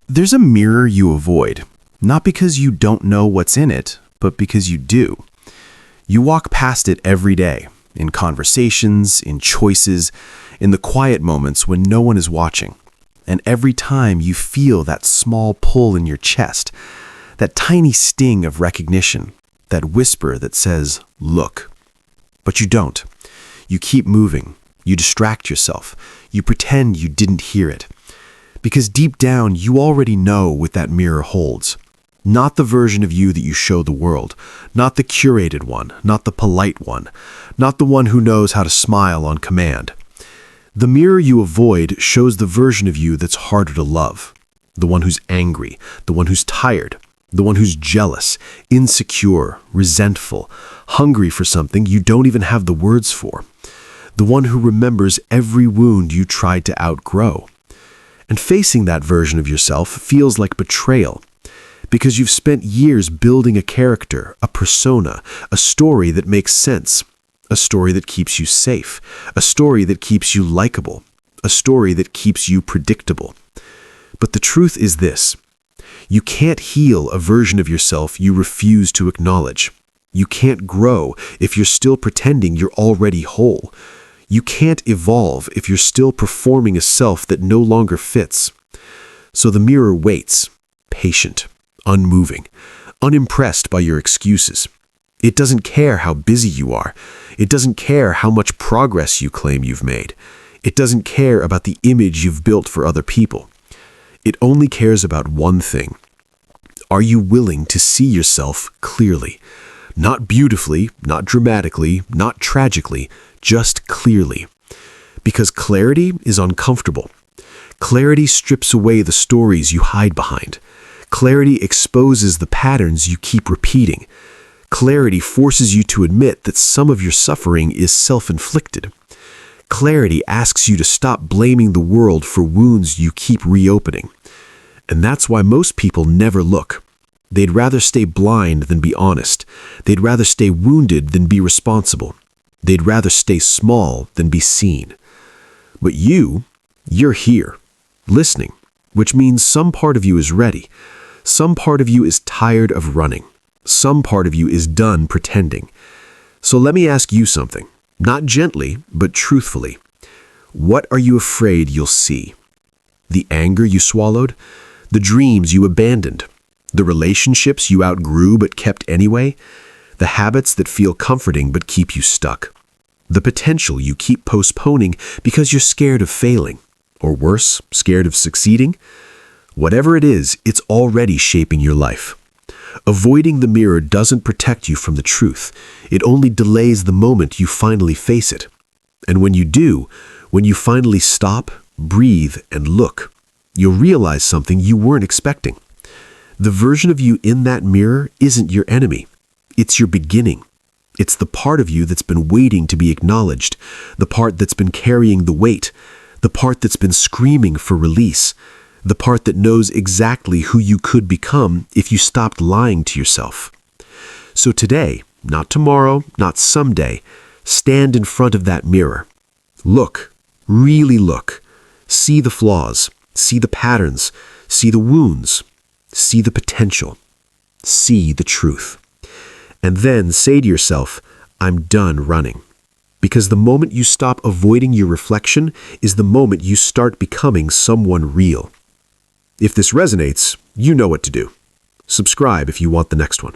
There's a mirror you avoid, not because you don't know what's in it, but because you do. You walk past it every day, in conversations, in choices, in the quiet moments when no one is watching. And every time you feel that small pull in your chest, that tiny sting of recognition, that whisper that says, "Look." But you don't. You keep moving. You distract yourself. You pretend you didn't hear it. Because deep down, you already know what that mirror holds. Not the version of you that you show the world, not the curated one, not the polite one, not the one who knows how to smile on command. The mirror you avoid shows the version of you that's harder to love. The one who's angry, the one who's tired, the one who's jealous, insecure, resentful, hungry for something you don't even have the words for. The one who remembers every wound you tried to outgrow. And facing that version of yourself feels like betrayal, because you've spent years building a character, a persona, a story that makes sense, a story that keeps you safe, a story that keeps you likable, a story that keeps you predictable. But the truth is this: you can't heal a version of yourself you refuse to acknowledge. You can't grow if you're still pretending you're already whole. You can't evolve if you're still performing a self that no longer fits. So the mirror waits, patient, unmoving, unimpressed by your excuses. It doesn't care how busy you are. It doesn't care how much progress you claim you've made. It doesn't care about the image you've built for other people. It only cares about one thing. Are you willing to see yourself clearly? Not beautifully, not dramatically, not tragically, just clearly. Because clarity is uncomfortable. Clarity strips away the stories you hide behind. Clarity exposes the patterns you keep repeating. Clarity forces you to admit that some of your suffering is self-inflicted. Clarity asks you to stop blaming the world for wounds you keep reopening. And that's why most people never look. They'd rather stay blind than be honest. They'd rather stay wounded than be responsible. They'd rather stay small than be seen. But you're here, listening, which means some part of you is ready. Some part of you is tired of running. Some part of you is done pretending. So let me ask you something, not gently, but truthfully. What are you afraid you'll see? The anger you swallowed? The dreams you abandoned? The relationships you outgrew but kept anyway? The habits that feel comforting but keep you stuck? The potential you keep postponing because you're scared of failing? Or worse, scared of succeeding? Whatever it is, it's already shaping your life. Avoiding the mirror doesn't protect you from the truth. It only delays the moment you finally face it. And when you do, when you finally stop, breathe, and look, you'll realize something you weren't expecting. The version of you in that mirror isn't your enemy. It's your beginning. It's the part of you that's been waiting to be acknowledged, the part that's been carrying the weight, the part that's been screaming for release, the part that knows exactly who you could become if you stopped lying to yourself. So today, not tomorrow, not someday, stand in front of that mirror. Look, really look. See the flaws, see the patterns, see the wounds, see the potential, see the truth. And then say to yourself, I'm done running. Because the moment you stop avoiding your reflection is the moment you start becoming someone real. If this resonates, you know what to do. Subscribe if you want the next one.